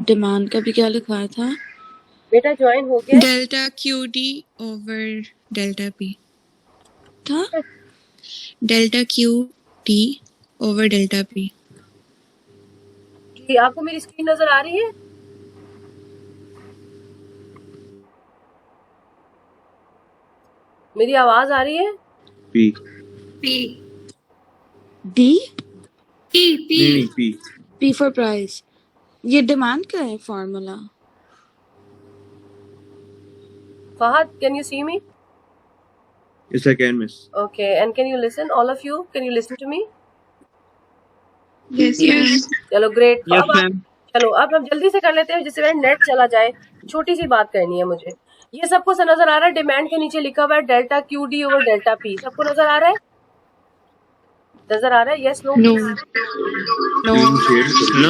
Demand का भी क्या लिखवाया था बेटा? ज्वाइन हो गया delta Q D over delta P था। Delta Q D over delta P. जी, आपको मेरी स्क्रीन नजर आ रही है? मेरी आवाज आ रही है? P P D P P P P for price. ये डिमांड का है formula. Fahad, can you see me? Yes, I can, miss. Okay, and can you listen? All of you, can you listen to me? Yes yes चलो great. Yes, ma'am. चलो अब हम जल्दी से कर लेते हैं जिससे मेरा नेट चला जाए। छोटी सी बात करनी है मुझे। ये सबको नजर आ रहा है? डिमांड के नीचे लिखा हुआ है delta Q D over delta P. सबको नजर आ रहा है? नजर आ रहा है? Yes no? No,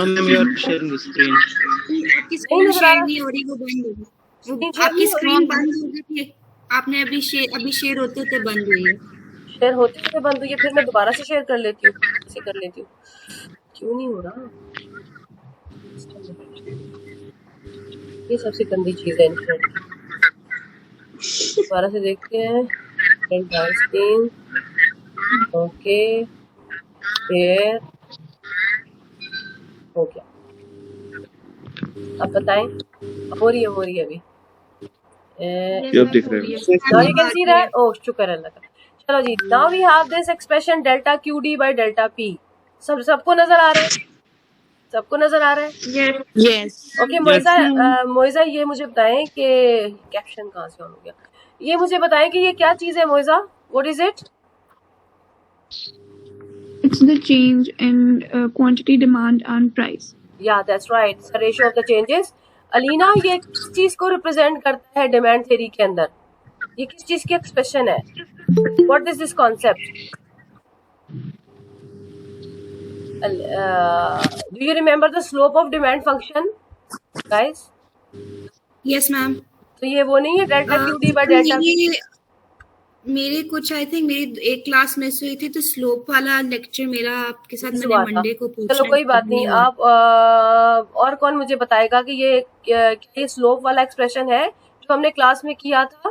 ma'am, you are sharing the screen. आपकी स्क्रीन शेयर नहीं हो रही, वो बंद हो गई। आपकी स्क्रीन बंद हो गई थी, आपने अभी शेयर होते होते बंद हुई है। शेयर होते हुए बंद हुई है, फिर मैं दोबारा से शेयर कर लेती हूँ। ऐसे कर लेती हूँ। क्यों नहीं हो रहा? ये सबसे गंदी चीज है इंटरनेट की। दोबारा से देखते हैं। स्क्रीन ओके, शेयर हो गया। अब बताएं, हो रही है अभी? अब दिख रहे हो? Now you can see that? Oh, शुक्र अल्लाह का। चलो जी, now we have this expression delta QD by delta P. सबको नजर आ रहा है? सबको नजर आ रहा है? यस। ओके मोइजा, ये मुझे बताएं कि कैप्शन कहाँ से ऑन हो गया। ये मुझे बताएं कि ये क्या चीज है मोइजा? What is it? It's the change in quantity, demand and price. Yeah, that's right. It's the ratio of the changes. Alina, ये किस चीज को रिप्रेजेंट करता है डिमांड थ्योरी के अंदर? ये किस चीज की एक्सप्रेशन है? What is this concept? Do you remember the slope of demand function, guys? Yes ma'am. तो ये वो नहीं है delta Q D by delta P? मेरे कुछ आई थिंक मेरी एक क्लास मिस हुई थी, तो स्लोप वाला लेक्चर मेरा आपके साथ मैंने मंडे को पूछा। चलो कोई बात नहीं। आप और कौन मुझे बताएगा कि ये स्लोप वाला एक्सप्रेशन है जो हमने क्लास में किया था?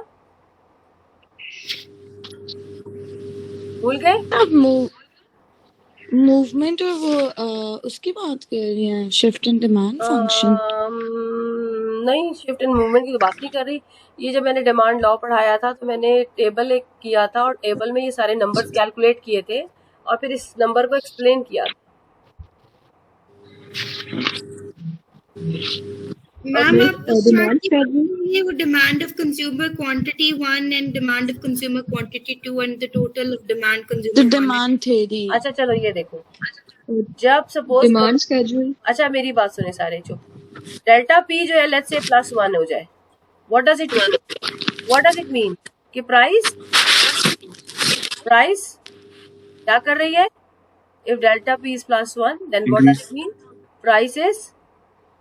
भूल गए? मूवमेंट और वो उसकी बात कर रही हैं, शिफ्ट इन डिमांड फंक्शन। नहीं, शिफ्ट इन मूवमेंट की तो बात नहीं कर रही। ये जब मैंने डिमांड लॉ पढ़ाया था तो मैंने टेबल एक किया था और टेबल में ये सारे नंबर्स कैलकुलेट किए थे और फिर इस नंबर को एक्सप्लेन किया था। मैम आप ये वो demand of consumer quantity 1 and demand of consumer quantity 2 and the total of demand consumer demand theory. अच्छा चलो ये देखो, जब सपोज Demand schedule. अच्छा मेरी बात सुने सारे, चुप। डेल्टा पी जो है लेट्स से +1 हो जाए, व्हाट डज इट मीन? कि प्राइस क्या कर रही है? If delta P is +1 then what does it mean? Price is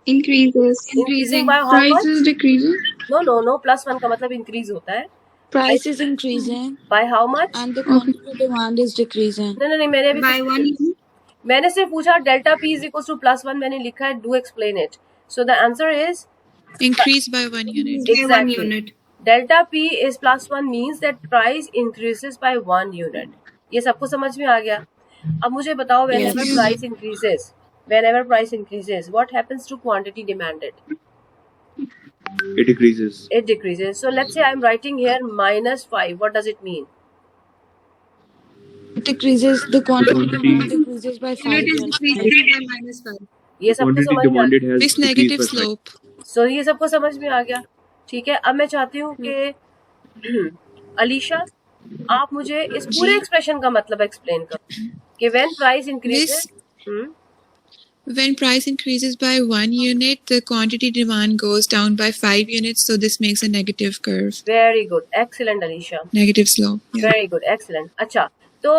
increasing by how Price much? is decreasing. No, +1 का मतलब इंक्रीज होता है। Price is increasing by how much? and the quantity demand is decreasing. नहीं मैंने अभी by 1 मैंने सिर्फ पूछा delta P is equal to +1, मैंने लिखा है do explain it. So the answer is increase by 1 unit. exactly 1 unit. Delta P is +1 means that price increases by 1 unit. ये सबको समझ में आ गया? अब मुझे बताओ, whenever price increases what happens to quantity demanded? It decreases. So let's say I'm writing here -5. What does it mean? It decreases the quantity demand decreases by 5 unit is decreasing by -5. ये सबको समझ में आ गया? This negative slope. So ये सबको समझ में आ गया? ठीक है, अब मैं चाहती हूँ कि अलीशा आप मुझे इस पूरे एक्सप्रेशन का मतलब एक्सप्लेन करो कि when price increases When price increases by 1 unit, the quantity demand goes down by 5 units, so this makes a negative curve. Very good, excellent Alisha. Negative slope. Yeah. Very good, excellent. अच्छा, तो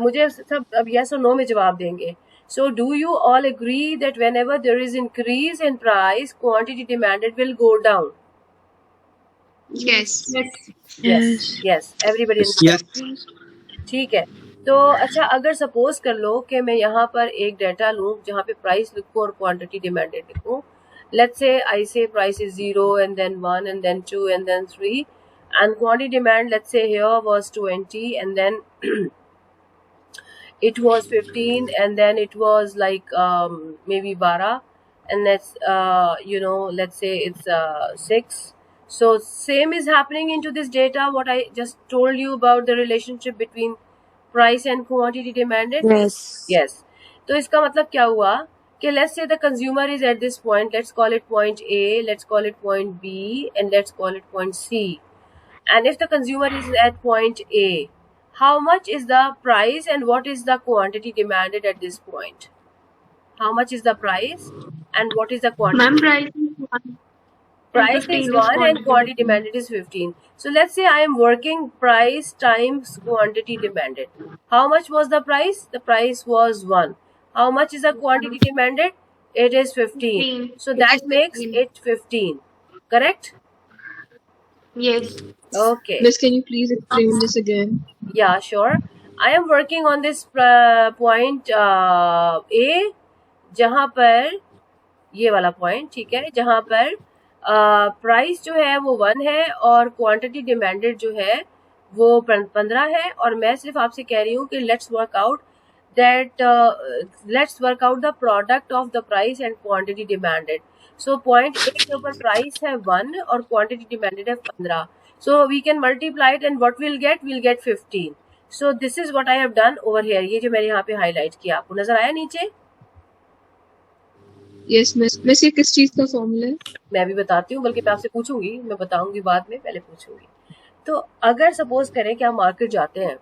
मुझे सब अब yes or no में जवाब देंगे. So do you all agree that whenever there is increase in price, quantity demanded will go down? Yes. Yes. Everybody. Yes. ठीक है. तो अच्छा, अगर सपोज कर लो कि मैं यहाँ पर एक डेटा लूँ जहाँ पे प्राइस लिखूँ और क्वांटिटी डिमांडेड लिखूँ. Let's say I say price is 0 and then 1 and then 2 and then 3, and quantity demand, let's say here was 20 and then it was 15 and then it was like maybe 12 and let's let's say it's 6. So same is happening into this data what I just told you about the relationship between price and quantity demanded. Yes. Yes. तो इसका मतलब क्या हुआ कि let's say the consumer is at this point, let's call it point A, let's call it point B, and let's call it point C. And if the consumer is at point A, how much is the price and what is the quantity demanded at this point? How much is the price and what is the quantity? Ma'am, price is 1. Price is 1 and quantity demanded is 15. So let's say I am working price times quantity demanded. How much was the price? The price was 1. How much is the quantity demanded? It is 15. So that makes it 15. Correct? Yes. Okay. Miss, can you please explain this again? Yeah, sure. I am working on this point A, जहाँ पर ये वाला point, ठीक है, जहाँ पर price जो है वो 1 है और क्वांटिटी डिमांडेड जो है वो 15 है. और मैं सिर्फ आपसे कह रही हूँ कि let's work out the product of the price and quantity demanded. So point A के ऊपर प्राइस है 1 और क्वांटिटी डिमांडेड है 15. So we can multiply it and what will get 15. So this is what I have done over here. ये जो मैंने यहाँ पे हाईलाइट किया, आपको नजर आया नीचे? Yes, miss, ये किस चीज का फॉर्मूला है? मैं भी बताती हूँ, बल्कि मैं आपसे पूछूंगी, मैं बताऊंगी बाद में, पहले पूछूंगी. तो अगर सपोज करें कि आप मार्केट जाते हैं,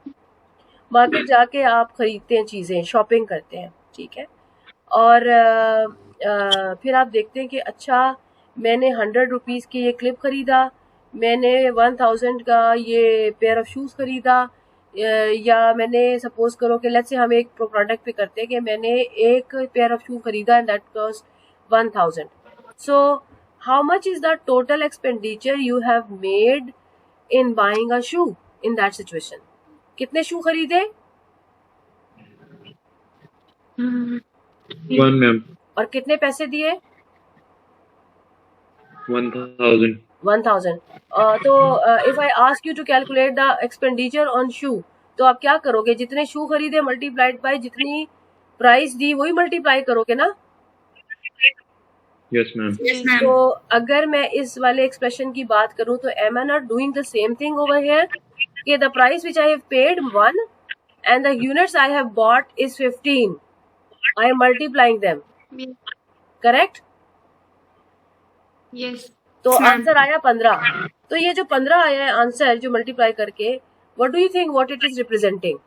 मार्केट जाके आप खरीदते हैं चीज़ें, शॉपिंग करते हैं, ठीक है, और फिर आप देखते हैं कि अच्छा मैंने 100 रुपीज़ की ये क्लिप खरीदा, मैंने 1000 का ये पेयर ऑफ शूज़ खरीदा, या मैंने सपोज करो कि लेट्स से हम एक प्रोडक्ट पे करते हैं कि मैंने एक पेयर ऑफ शू खरीदा and that cost 1000. So how much is the total expenditure you have made in buying a shoe in that situation? कितने शू खरीदे? 1 ma'am. और कितने पैसे दिए? 1000. 1000. तो if I ask you to calculate the expenditure on shoe, तो आप क्या करोगे? जितने शू खरीदे मल्टीप्लाइड बाय जितनी प्राइस दी वही मल्टीप्लाई करोगे ना? Yes ma'am. तो अगर मैं इस वाले एक्सप्रेशन की बात करूं तो am I not doing the same thing over here कि the price which I have paid 1 and the units I have bought is 15. I am multiplying them. Correct? Yes. तो आंसर आया 15. तो ये जो 15 आया है आंसर जो मल्टीप्लाई करके, what do you think what it is representing?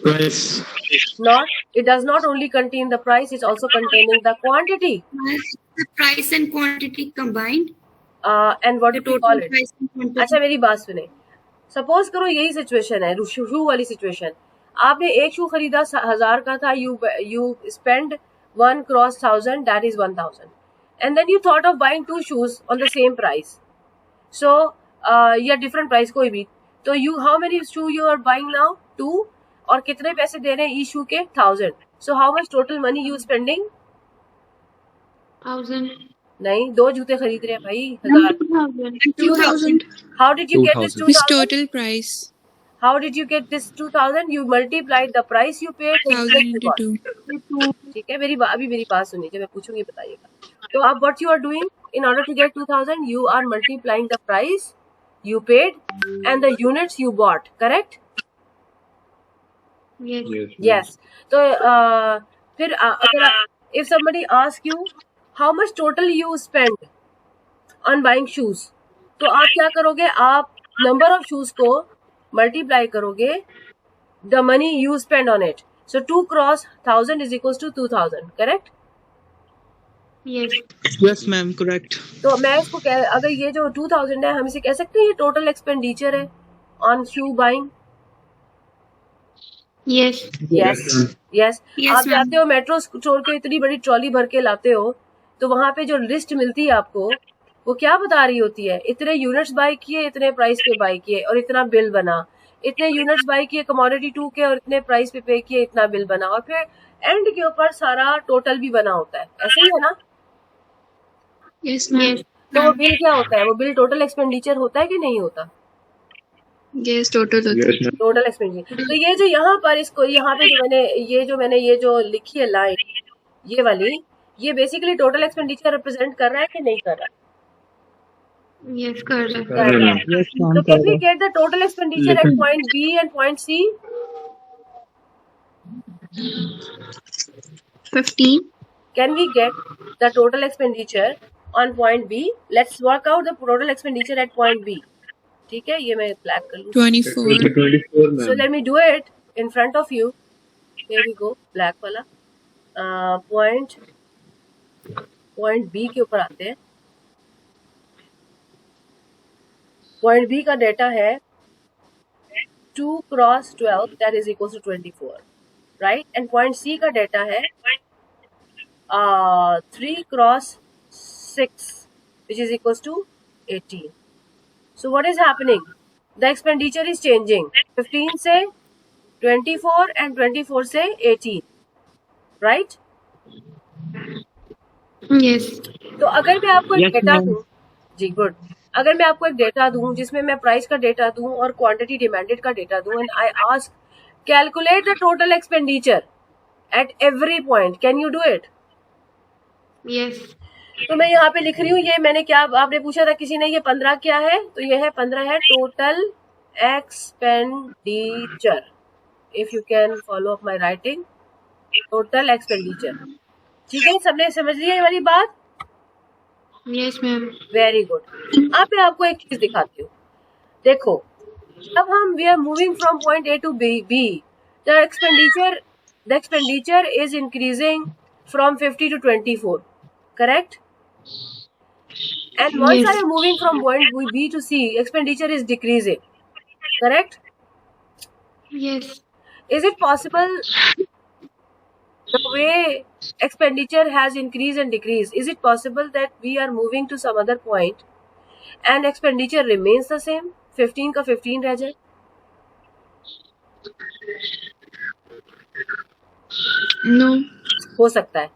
Price. Not, it does not only contain the price, it's also containing the quantity. The price and quantity combined. And what do you call it? Price and quantity. अच्छा मेरी बात सुने. Suppose करो यही situation है, शू वाली situation. आपने एक शू खरीदा 1000 का था, you spend 1 cross 1000, that is 1000. And then you thought of buying 2 shoes on the same price. So या different price कोई भी. तो how many shoe you are buying now? 2. और कितने पैसे दे रहे हैं ईच शू के? 1000. So how much total money you spending? 1000. नहीं, 2 जूते खरीद रहे हैं भाई, 1000. 2000. How did you get this 2000? Miss, 2000? total price How did you get this 2000? You multiplied the price you paid. 1000 into 2. ठीक है, अभी मेरी बात सुनिए, जब मैं पूछूंगी बताइएगा. तो आप what you are doing in order to get 2000, you are multiplying the price you paid and the units you bought. Correct? Yes. Yes. ma'am. Yes. तो फिर अगर if somebody ask you how much total you spend on buying shoes, तो आप क्या करोगे? आप number of shoes को multiply करोगे the money you spend on it. So 2 cross 1000 is equals to 2000. Correct? Yes. Yes, ma'am, correct. तो मैं इसको अगर ये जो 2000 है, हम इसे कह सकते हैं ये total expenditure है on shoe buying. Yes. Yes. Yes. Yes, आप ma'am. जाते हो मेट्रो स्टोर के, इतनी बड़ी ट्रॉली भर के लाते हो, तो वहां पे जो लिस्ट मिलती है आपको, वो क्या बता रही होती है? इतने यूनिट्स बाय किए, इतने प्राइस पे बाय किए और इतना बिल बना. इतने यूनिट्स बाय किए कमोडिटी 2 के और इतने प्राइस पे किए, इतना बिल बना, और फिर एंड के ऊपर सारा टोटल भी बना होता है, ऐसे ही है ना? Yes, ma'am. तो वो बिल क्या होता है? वो बिल टोटल एक्सपेंडिचर होता है कि नहीं होता? Yes, total. Yes, ma'am. Total expenditure. तो ये जो यहाँ पर इसको यहाँ पे मैंने ये जो लिखी है लाइन, ये वाली, ये बेसिकली टोटल एक्सपेंडिचर रिप्रेजेंट कर रहा है कि नहीं कर रहा? Yes, correct. कर रहा है। तो can we get the total expenditure at point B and point C? 15. Can we get the total expenditure on point B? Let's work out the total expenditure at point B. ठीक है, ये मैं black कर लूँ। 24. 24, So ma'am. let me do it in front of you. Here we go, black वाला। point B के ऊपर आते हैं। Point B का डेटा है 2 cross 12 that is equals to 24, right? And point C का डेटा है 3 cross 6 which is equals to 18. So what is happening? The expenditure is changing 15 से 24 and 24 से 18, right? Yes. तो अगर मैं आपको एक डेटा दूं, जी गुड, अगर मैं आपको एक डेटा दूं जिसमें मैं प्राइस का डेटा दूं और क्वांटिटी डिमांडेड का डेटा दूं and I ask calculate the total expenditure at every point, can you do it? Yes. तो मैं यहाँ पे लिख रही हूँ, ये मैंने क्या, आपने पूछा था किसी ने, ये 15 क्या है? तो ये है 15 है total expenditure. If you can follow up my writing, total expenditure. ठीक है, सबने समझ लिया ये वाली बात? Yes, ma'am. Very good. अब मैं आपको एक चीज दिखाती हूँ। देखो, जब हम we are moving from point A to B, the expenditure is increasing from 50 to 24, correct? And once Yes. I am moving from point B to C, expenditure is decreasing, correct? Yes. Is it possible the way expenditure has increased and decreased, is it possible that we are moving to some other point and expenditure remains the same? 15 का 15 रह जाए? No. हो सकता है।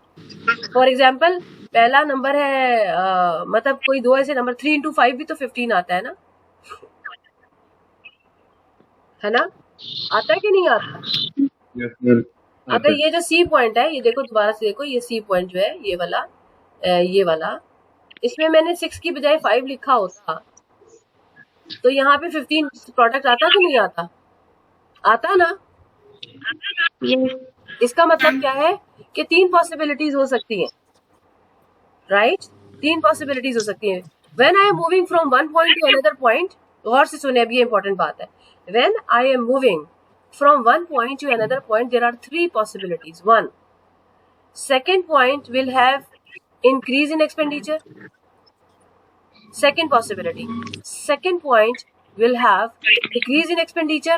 For example, पहला number है मतलब कोई दो ऐसे नंबर, 3 into 5 भी तो 15 आता है ना? आता है कि नहीं आता? Yes, ma'am. अगर ये जो सी पॉइंट है, ये देखो दोबारा से देखो, ये सी पॉइंट जो है ये वाला, इसमें मैंने 6 की बजाय 5 लिखा होता तो यहाँ पे 15 प्रोडक्ट आता कि नहीं आता? आता ना? Yes. इसका मतलब क्या है कि 3 पॉसिबिलिटीज हो सकती हैं, राइट? 3 पॉसिबिलिटीज हो सकती हैं। When I am moving from one point to another point, गौर से सुने, अभी ये इंपॉर्टेंट बात है। When I am moving from one point to another point, there are 3 possibilities. 1, second point will have increase in expenditure. Second possibility, second point will have decrease in expenditure.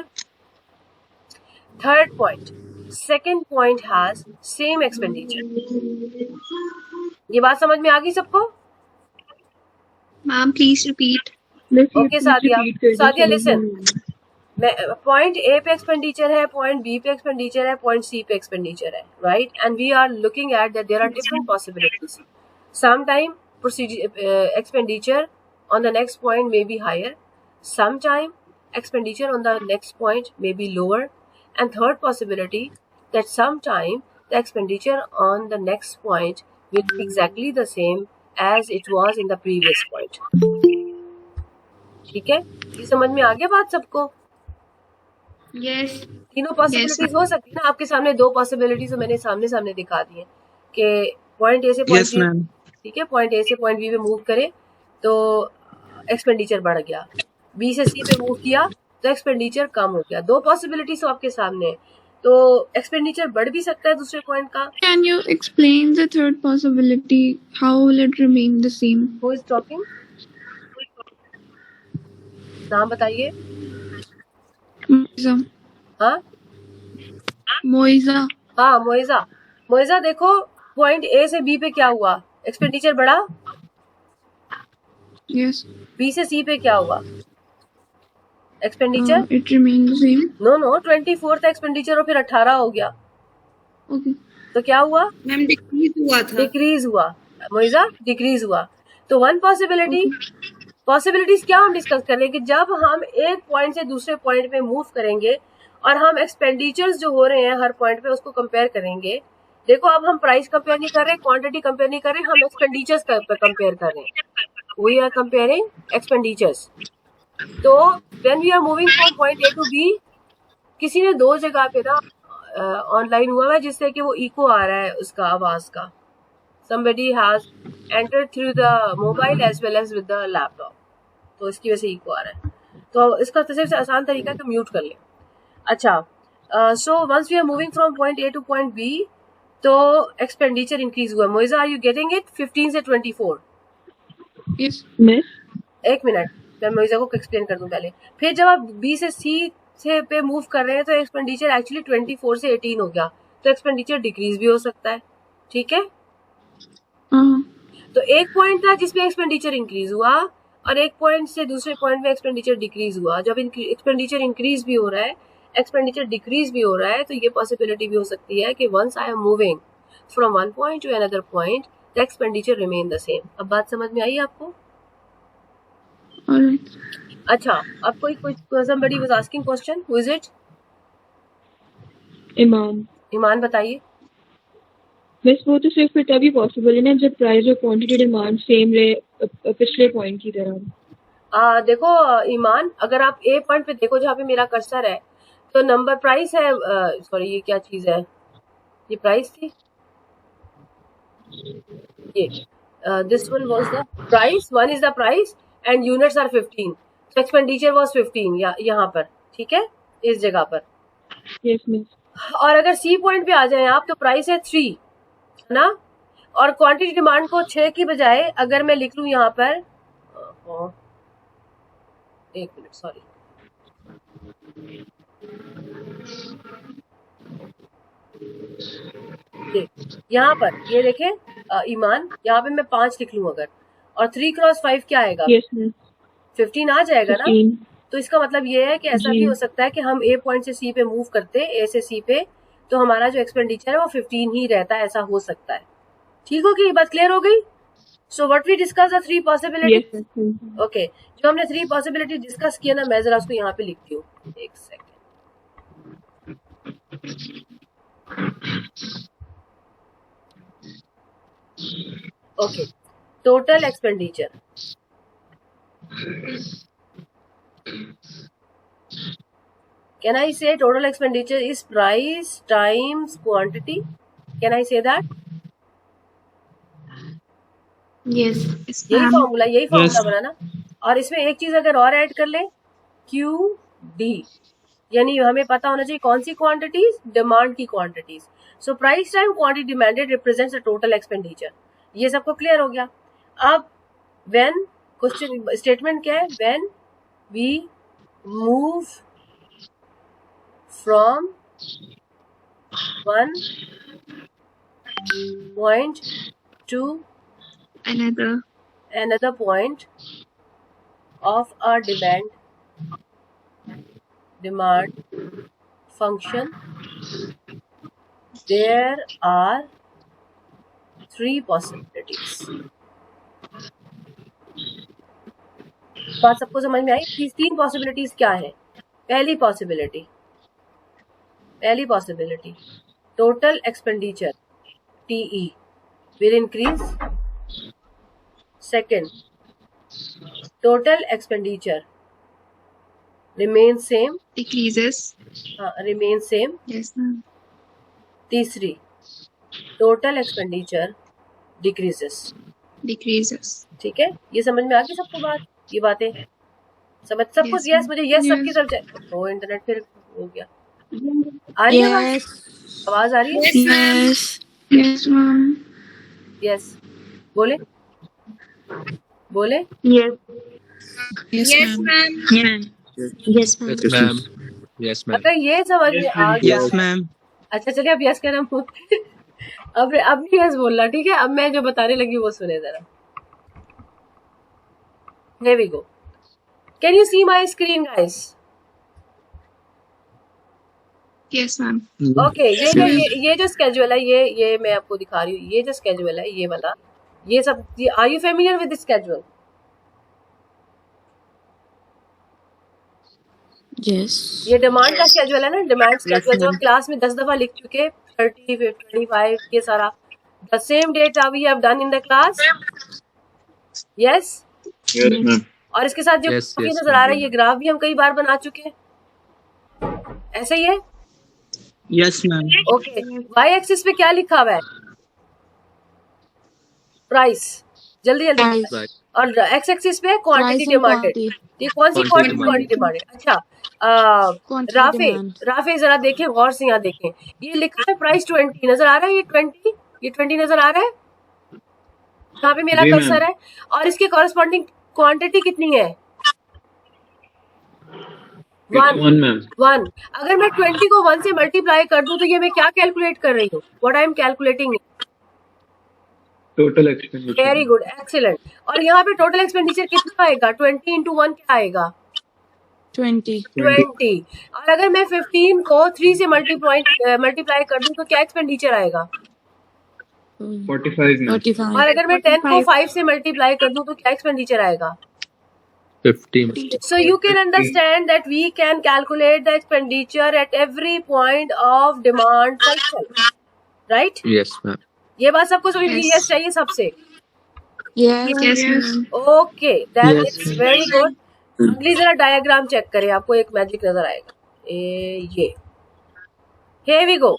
Third point, second point has same expenditure. ये बात समझ में आ गई सबको? Ma'am, please repeat. Okay Sadia listen, point A पे expenditure है, point B पे expenditure है, पॉइंट सी पे एक्सपेंडिचर है, right? And we are looking at that there are different possibilities. Some time expenditure on the next point may be higher, some time expenditure on the next point may be lower, and third possibility that sometime the expenditure on the next point will be exactly the same as it was in the previous point. ठीक है, ये समझ में आ गया बात सबको? Yes. तीनों possibilities हो सकती है ना? आपके सामने 2 पॉसिबिलिटीज तो मैंने सामने दिखा दी है कि पॉइंट ए से पॉइंट बी, ठीक है, पॉइंट ए से पॉइंट बी पे मूव करे तो एक्सपेंडिचर बढ़ गया, बी से सी पे मूव किया तो एक्सपेंडिचर कम हो गया। 2 पॉसिबिलिटीज तो आपके सामने है, तो एक्सपेंडिचर बढ़ भी सकता है दूसरे पॉइंट का। Can you explain the third possibility? How will it remain the same? Who is talking? नाम बताइए। Moiza. हाँ Moiza. हाँ, मोइजा देखो, पॉइंट ए से बी पे क्या हुआ? एक्सपेंडिचर बढ़ा। Yes. बी से सी पे क्या हुआ? Expenditure It remained the same. No 24 था एक्सपेंडिचर और फिर 18 हो गया, Okay. तो क्या हुआ? मैम डिक्रीज हुआ था। डिक्रीज हुआ मोइजा, डिक्रीज हुआ। तो वन पॉसिबिलिटी, पॉसिबिलिटीज क्या हम डिस्कस कर रहे हैं कि जब हम एक पॉइंट से दूसरे पॉइंट पे मूव करेंगे और हम एक्सपेंडिचर्स जो हो रहे हैं हर पॉइंट पे उसको कंपेयर करेंगे। देखो अब हम प्राइस कंपेयर नहीं कर रहे, क्वांटिटी कंपेयर नहीं कर रहे, हम एक्सपेंडिचर्स कंपेयर कर रहे हैं। We are comparing expenditures. तो when we are moving from point A to B, किसी ने दो जगह पे ना ऑनलाइन हुआ है जिससे कि वो इको आ रहा है उसका आवाज का। somebody has entered through the mobile as well as with the laptop, तो इसकी वजह से इको आ रहा है। तो इसका सबसे आसान तरीका है कि म्यूट कर लें। अच्छा, so once we are moving from point A to point B, तो एक्सपेंडिचर इंक्रीज हुआ। Moiza are you getting it? 15 से 24। Yes. Miss. एक मिनट, मैं मोइजा को एक्सप्लेन कर दूं पहले। फिर जब आप बी से सी से पे मूव कर रहे हैं तो एक्सपेंडिचर एक्चुअली 24 से 18 हो गया, तो एक्सपेंडिचर डिक्रीज भी हो सकता है। ठीक है, तो एक पॉइंट था जिसमें एक्सपेंडिचर इंक्रीज हुआ और एक पॉइंट से दूसरे पॉइंट में एक्सपेंडिचर डिक्रीज हुआ। जब एक्सपेंडिचर इंक्रीज भी हो रहा है, एक्सपेंडिचर डिक्रीज भी हो रहा है, तो ये पॉसिबिलिटी भी हो सकती है कि once I am moving from one point to another point the expenditure remain the same. अब बात समझ में आई आपको? Alright. अच्छा, अब कोई somebody was asking question, who is it? ईमान बताइए। बस वो तो सिर्फ फिर तभी पॉसिबल है ना जब प्राइस और क्वांटिटी डिमांड सेम रहे पिछले पॉइंट की तरह। देखो ईमान, अगर आप ए पॉइंट पे देखो जहाँ पे मेरा कर्सर है, तो नंबर प्राइस है, सॉरी ये क्या चीज है, ये प्राइस थी, ये this one was the price, one is the price and units are 15, तो एक्सपेंडिचर वाज 15 यहाँ पर। ठीक है, इस जगह पर। Yes miss. और अगर सी पॉइंट पे आ जाए आप, तो प्राइस है 3 है ना, और क्वांटिटी डिमांड को 6 की बजाय अगर मैं लिख लूं यहाँ पर, एक मिनट सॉरी, यहाँ पर ये देखें ईमान, यहाँ पे मैं 5 लिख लूं अगर, और 3 क्रॉस 5 क्या आएगा? Yes miss. 15 आ जाएगा ना। तो इसका मतलब ये है कि ऐसा भी हो सकता है कि हम ए पॉइंट से सी पे मूव करते, ए से सी पे, तो हमारा जो एक्सपेंडिचर है वो 15 ही रहता है, ऐसा हो सकता है। ठीक हो गई, बात क्लियर हो गई? So what we discuss the 3 possibility. Okay, जो हमने 3 पॉसिबिलिटी डिस्कस किया ना, मैं जरा उसको यहाँ पे लिखती हूँ, एक second. Okay, total expenditure, can I say total expenditure is price times quantity? Can I say that? Yes. यही फॉर्मूला बना ना। और इसमें एक चीज अगर और ऐड कर ले, QD, यानी हमें पता होना चाहिए कौन सी क्वांटिटीज, डिमांड की quantities. So price time quantity demanded represents the total expenditure. ये सबको क्लियर हो गया। अब व्हेन, क्वेश्चन स्टेटमेंट क्या है, when we move from one point to another point of a demand function, there are 3 possibilities. बात सबको समझ में आई? 3 पॉसिबिलिटीज क्या है? पहली possibility, total expenditure TE will increase. Second, total expenditure remains same. Decreases. Remains same. Yes, ma'am. तीसरी, total expenditure decreases. Decreases. ठीक है, ये समझ में आ गई सबको बात? ये बातें समझ सब कुछ? यस, मुझे यस सबकी सब। ओ इंटरनेट फिर हो गया। आ रही है आवाज? आ रही है? Yes. Yes, ma'am. यस, बोले yes Yes, ma'am. Yes, ma'am. Yes, ma'am. अगर ये समझ में आ गया, Yes, ma'am. अच्छा चलिए अब यस कहना अब नहीं यस बोलना, ठीक है? अब मैं जो बताने लगी वो सुने जरा। Here we go. Can you see my screen, guys? Yes, ma'am. Okay, ये जो स्केड्यूल है, ये मैं आपको दिखा रही हूँ, ये जो स्केड्यूल है, ये वाला, ये सब, are you familiar with schedule? Yes. ये डिमांड का स्केड्यूल है ना, डिमांड स्केड्यूल जो हम क्लास में 10 दफा लिख चुके, 30, 25, ये सारा, the same date we have done in the class. Yes. Yes, ma'am. और इसके साथ जो Yes, ग्राफ yes, नजर आ रहा है, ये ग्राफ भी हम कई बार बना चुके हैं, ऐसे ही है. Yes, ma'am. Okay, Y axis पे क्या लिखा हुआ है? प्राइस. जल्दी जल्दी. Price. Right. और एक्स एक्सिस पे quantity Price and demanded. quantity. ये कौन सी Quantity क्वांटिटी डिमांडेड? अच्छा, Quantity राफे demand. राफे जरा देखें गौर से, यहाँ देखें, ये लिखा है प्राइस 20 नजर आ रहा है, ये 20 नजर आ रहा है, यहाँ पे मेरा जी, कर्सर मैम. है, और इसके कॉरेस्पॉन्डिंग क्वांटिटी कितनी है? It's 1, ma'am. 1. अगर मैं 20 को 1 से मल्टीप्लाई कर दूं तो ये मैं क्या कैलकुलेट कर रही हूँ? What I am calculating? Total expenditure. Very good, excellent. और यहाँ पे टोटल एक्सपेंडिचर कितना आएगा? 20 into 1 क्या आएगा? 20. 20. और अगर मैं 15 को 3 से मल्टीप्लाई कर दूं तो क्या एक्सपेंडिचर आएगा? 45, ma'am. 45. और अगर मैं 10 को 5 से मल्टीप्लाई कर दूं तो क्या एक्सपेंडिचर आएगा? 50. So you can understand that we can calculate the expenditure at every point of demand cycle, right? Yes, ma'am. ये बात सबको समझ में yes चाहिए सबसे. Yes. Yes, ma'am. Okay, that Yes, is ma'am. very good. अगली जरा डायग्राम चेक करें, आपको एक मैजिक नजर आएगा. ये here we go.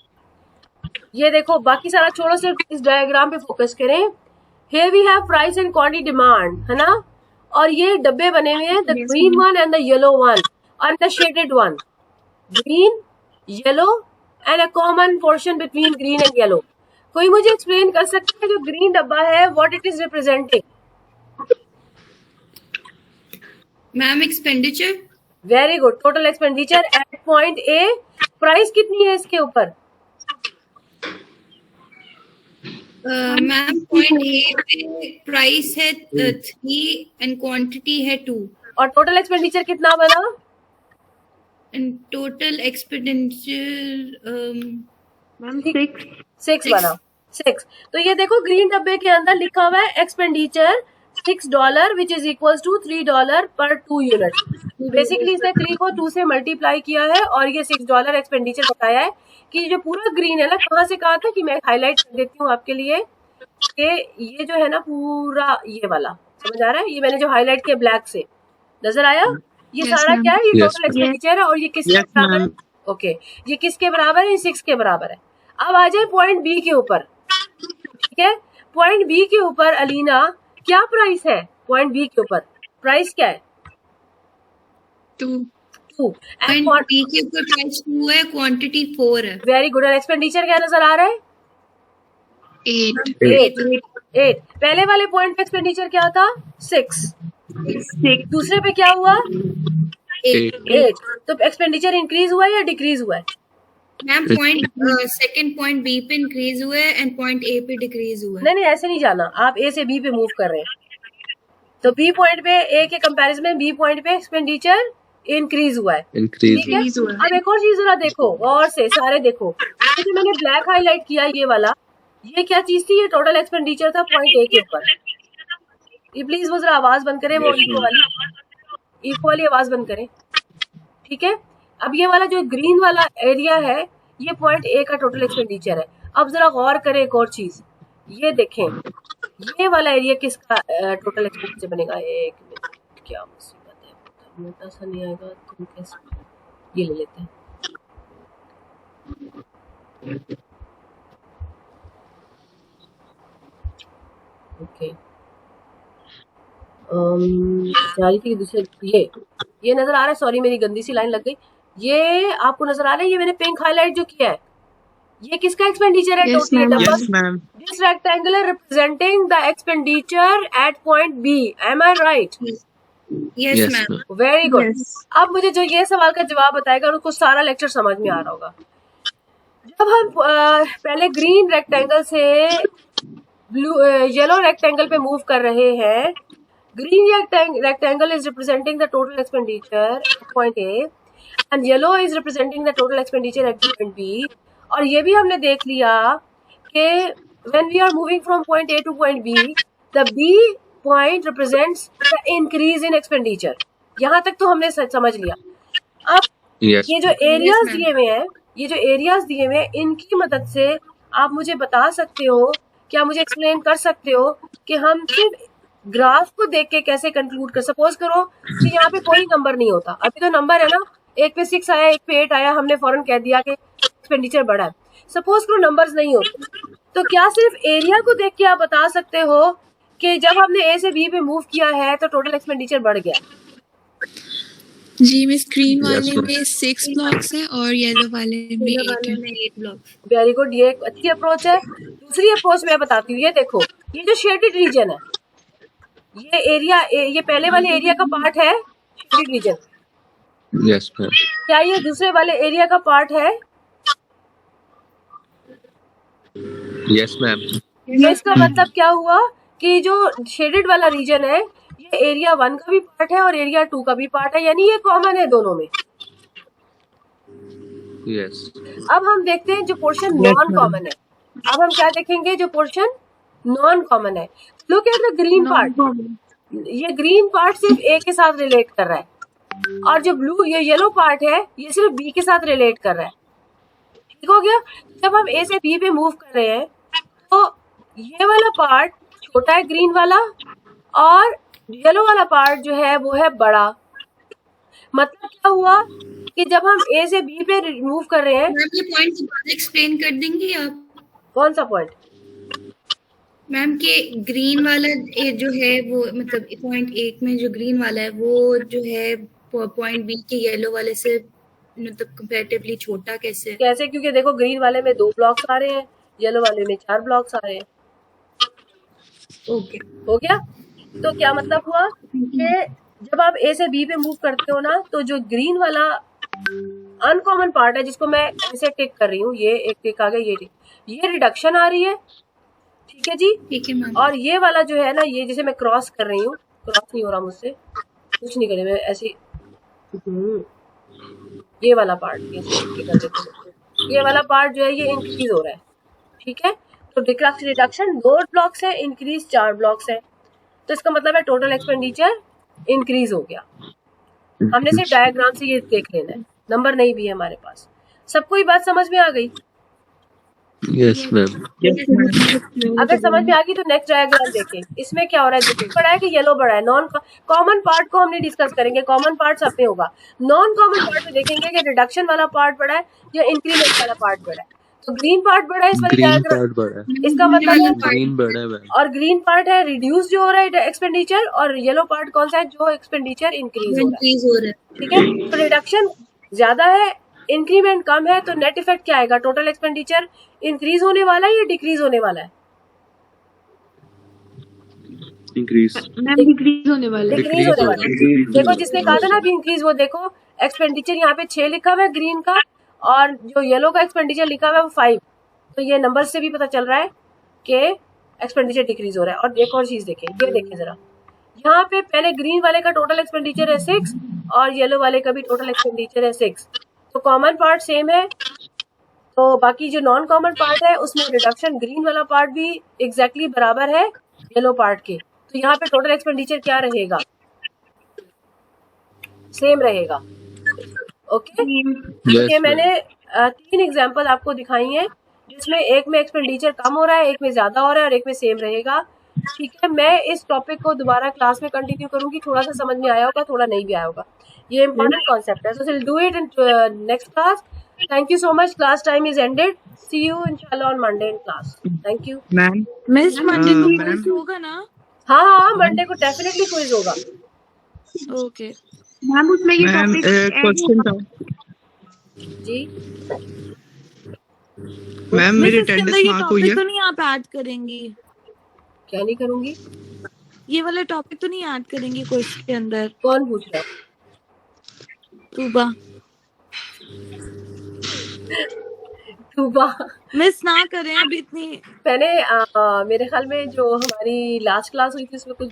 ये देखो, बाकी सारा छोड़ो, सिर्फ इस डायग्राम पे फोकस करें. Here we have price and quantity demand, है ना? और ये डब्बे बने हुए हैं, the green one and the yellow one और the shaded one. Green, yellow and a common portion between green and yellow. कोई मुझे एक्सप्लेन कर सकता है जो ग्रीन डब्बा है, what it is representing? Ma'am expenditure. Very good, total expenditure at point A. Price कितनी है इसके ऊपर? मैम पॉइंट ए पे प्राइस है 3 एंड क्वांटिटी है 2 और टोटल एक्सपेंडिचर कितना बना? And total expenditure Ma'am, 6. 6 बना. 6. तो ये देखो, ग्रीन डब्बे के अंदर लिखा हुआ है expenditure $6 which is equal to $3 पर 2 यूनिट. बेसिकली इसने 3 को 2 से मल्टीप्लाई किया है और ये $6 एक्सपेंडिचर बताया है. कि जो पूरा ग्रीन है ना, कहाँ से कहा था कि मैं हाईलाइट कर देती हूँ आपके लिए, कि ये जो है ना पूरा ये वाला, समझ आ रहा है? ये मैंने जो हाईलाइट किया ब्लैक से, नजर आया? ये Yes, सारा ma'am. क्या है? ये Yes, टोटल एक्सपेंडिचर है. और ये किसके Yes, बराबर है? ma'am. ओके, ये किसके बराबर है? ये 6 के बराबर है. अब आ जाए पॉइंट बी के ऊपर. ठीक है, पॉइंट बी के ऊपर अलीना क्या प्राइस है? पॉइंट बी के ऊपर प्राइस क्या है? 2. 2. पॉइंट बी के ऊपर प्राइस 2 है, क्वांटिटी 4 है. Very good. और एक्सपेंडिचर क्या नजर आ रहा है? 8. 8. पहले वाले पॉइंट पे एक्सपेंडिचर क्या था? 6. 6. दूसरे पे क्या हुआ? 8. 8. तो एक्सपेंडिचर इंक्रीज हुआ है या डिक्रीज हुआ है? Ma'am point second point B पे इंक्रीज हुआ है एंड पॉइंट ए पे डिक्रीज हुआ है. नहीं, ऐसे नहीं जाना. आप ए से बी पे मूव कर रहे हैं, तो बी पॉइंट पे ए के कंपैरिजन में बी पॉइंट पे एक्सपेंडिचर इंक्रीज हुआ है. Increase. ठीक है. Increase हुआ है. अब एक और चीज जरा देखो और से, सारे देखो, जैसे मैंने ब्लैक हाईलाइट किया ये वाला, ये क्या चीज थी? ये टोटल एक्सपेंडिचर था पॉइंट ए के ऊपर. ये प्लीज वो जरा आवाज बंद करें, वो इको वाली आवाज बंद करें. ठीक है. अब ये वाला जो ग्रीन वाला एरिया है, ये पॉइंट ए का टोटल एक्सपेंडिचर है. अब जरा गौर करें एक और चीज, ये देखें, ये वाला एरिया किसका टोटल एक्सपेंडिचर बनेगा? एक मिनट, क्या मुसीबत है, मोटा सा नहीं आएगा तो कैसे? ये ले लेते हैं. ओके, जा रही थी कि दूसरे, ये नजर आ रहा है? सॉरी, मेरी गंदी सी लाइन लग गई. ये आपको नजर आ रहा है? ये मैंने पिंक हाईलाइट जो किया है, ये किसका एक्सपेंडिचर है? Yes, total ma'am. Yes, ma'am. This rectangular representing the expenditure at point B. Am I right? Yes Yes, ma'am. ma'am. Very good. Yes. अब मुझे जो ये सवाल का जवाब बताएगा उनको सारा लेक्चर समझ में आ रहा होगा. जब हम पहले ग्रीन रेक्टेंगल से ब्लू येलो रेक्टेंगल पे मूव कर रहे हैं, green rectangle is representing the total expenditure point A. And yellow is representing the total expenditure at point B. और ये भी हमने देख लिया कि when we are moving from point A to point B, the B point represents the increase in expenditure. यहाँ तक तो हमने समझ लिया। अब Yes. ये जो एरियाज दिए हुए हैं, ये जो एरियाज दिए हुए हैं, इनकी मदद से आप मुझे बता सकते हो, क्या मुझे एक्सप्लेन कर सकते हो कि हम सिर्फ ग्राफ को देख के कैसे कंक्लूड कर। सपोज करो कि यहाँ पे कोई नंबर नहीं होता, अभी तो नंबर है ना, एक पे 6 आया, एक पे 8 आया, हमने फौरन कह दिया कि एक्सपेंडिचर बढ़ा है। सपोज करो नंबर्स नहीं होते, तो क्या सिर्फ एरिया को देख के आप बता सकते हो कि जब हमने ए से बी पे मूव किया है तो टोटल एक्सपेंडिचर बढ़ गया? जी मिस, ग्रीन Yes, वाले ma'am. में 6 ब्लॉक्स हैं और येलो वाले में 8 हैं। 8 blocks. वेरी गुड, ये एक अच्छी अप्रोच है। दूसरी अप्रोच मैं बताती हूँ। ये देखो, ये जो शेडेड रीजन है, ये एरिया, ये पहले वाले एरिया का पार्ट है शेडेड रीजन। Yes, ma'am. क्या ये दूसरे वाले एरिया का पार्ट है? Yes, ma'am. तो इसका मतलब क्या हुआ कि जो शेडेड वाला रीजन है, ये एरिया 1 का भी पार्ट है और एरिया 2 का भी पार्ट है, यानी ये कॉमन है दोनों में। Yes. अब हम देखते हैं जो पोर्शन नॉन कॉमन है। अब हम क्या देखेंगे? जो पोर्शन नॉन कॉमन है। Look at the green part. ये ग्रीन पार्ट सिर्फ ए के साथ रिलेट कर रहा है, और जो ब्लू, ये येलो पार्ट है, ये सिर्फ बी के साथ रिलेट कर रहा है। ठीक हो गया? जब हम ए से बी पे मूव कर रहे हैं तो ये वाला पार्ट छोटा है ग्रीन वाला, और येलो वाला पार्ट जो है वो है बड़ा। मतलब क्या हुआ कि जब हम ए से बी पे मूव कर रहे हैं, मैम ये पॉइंट एक्सप्लेन कर देंगी आप? कौन सा पॉइंट? मैम के ग्रीन वाला जो है वो, मतलब पॉइंट 1 में जो ग्रीन वाला है वो जो है पॉइंट बी के येलो वाले से मतलब कंपैरेटिवली छोटा कैसे? कैसे? क्योंकि देखो ग्रीन वाले में 2 ब्लॉक्स आ रहे हैं, येलो वाले में 4 ब्लॉक्स आ रहे हैं। ओके, हो गया? तो क्या मतलब हुआ कि जब आप ए से बी पे मूव करते हो ना, तो जो ग्रीन वाला अनकॉमन पार्ट है, जिसको मैं ऐसे टिक कर रही हूँ, ये एक टिक आ गया, ये रिडक्शन आ रही है। ठीक है जी? ठीक है मैम। और ये वाला जो है ना, ये जैसे मैं क्रॉस कर रही हूँ, क्रॉस नहीं हो रहा मुझसे, कुछ नहीं करे, मैं ऐसे ये वाला पार्ट कर देती हूँ। ये वाला पार्ट जो है ये इंक्रीज हो रहा है। ठीक है? तो रिडक्शन 2 ब्लॉक्स है, इंक्रीज 4 ब्लॉक्स है। तो इसका मतलब है टोटल एक्सपेंडिचर इंक्रीज हो गया। हमने सिर्फ डायग्राम से ये देख लेना है, नंबर नहीं भी है हमारे पास। सबको ये बात समझ में आ गई? Yes, ma'am. अगर समझ में आ गई तो नेक्स्ट डायग्राम देखें। इसमें क्या हो रहा है? देखो, बड़ा है कि येलो बड़ा है। नॉन कॉमन पार्ट को हमने डिस्कस करेंगे, कॉमन पार्ट सब में होगा। नॉन कॉमन पार्ट में देखेंगे कि रिडक्शन वाला पार्ट बड़ा है या इंक्रीमेंट वाला पार्ट बड़ा है। तो ग्रीन पार्ट बड़ा है इस वाली Green डायग्राम, part बड़ा है. इसका मतलब है Green बड़ा है, ma'am. और ग्रीन पार्ट है रिड्यूस जो हो रहा है एक्सपेंडिचर, और येलो पार्ट कौन सा है? जो एक्सपेंडिचर इंक्रीज हो रहा है। इंक्रीज हो रहा है। ठीक है? तो रिडक्शन ज्यादा है, इंक्रीमेंट कम है, तो नेट इफेक्ट क्या आएगा? टोटल एक्सपेंडिचर इंक्रीज होने वाला है या डिक्रीज होने वाला है? Increase. मैम डिक्रीज होने वाला है। डिक्रीज होने वाला है। देखो जिसने कहा था ना अभी इंक्रीज, वो देखो एक्सपेंडिचर यहाँ पे 6 लिखा हुआ है ग्रीन का, और जो येलो का एक्सपेंडिचर लिखा हुआ है वो 5। तो ये नंबर से भी पता चल रहा है कि एक्सपेंडिचर डिक्रीज हो रहा है। और एक और चीज देखें, ये देखें जरा, यहाँ पे पहले ग्रीन वाले का टोटल एक्सपेंडिचर है 6 और येलो वाले का भी टोटल एक्सपेंडिचर है 6। तो कॉमन पार्ट सेम है, तो बाकी जो नॉन कॉमन पार्ट है उसमें रिडक्शन ग्रीन वाला पार्ट भी एग्जैक्टली बराबर है येलो पार्ट के। तो यहाँ पे टोटल एक्सपेंडिचर क्या रहेगा? सेम रहेगा। ओके? Yes, ये ma'am. मैंने 3 एग्जांपल आपको दिखाई हैं, जिसमें एक में एक्सपेंडिचर कम हो रहा है, एक में ज्यादा हो रहा है और एक में सेम रहेगा। ठीक है? मैं इस टॉपिक को दोबारा क्लास में कंटिन्यू करूंगी। थोड़ा सा समझ में आया होगा, थोड़ा नहीं भी आया होगा। ये इंपॉर्टेंट कॉन्सेप्ट है। So will do it in next class. Thank you so much. Class time is ended. See you inshallah on Monday in class. Thank you. Ma'am. Miss Monday को ma'am. क्विज होगा ना? हाँ, Monday को definitely quiz होगा। Okay ma'am उसमें ये Ma'am, topic question था. जी Ma'am, miss मेरी इसके अंदर attendance ये mark हुई टॉपिक है. तो नहीं आप ऐड करेंगी? क्या नहीं करूंगी? ये वाला टॉपिक तो नहीं ऐड करेंगी क्विज के अंदर? कौन पूछ रहा है? तूबा तूबा मिस ना करें अभी इतनी। मैंने मेरे ख्याल में जो हमारी लास्ट क्लास हुई थी उसमें कुछ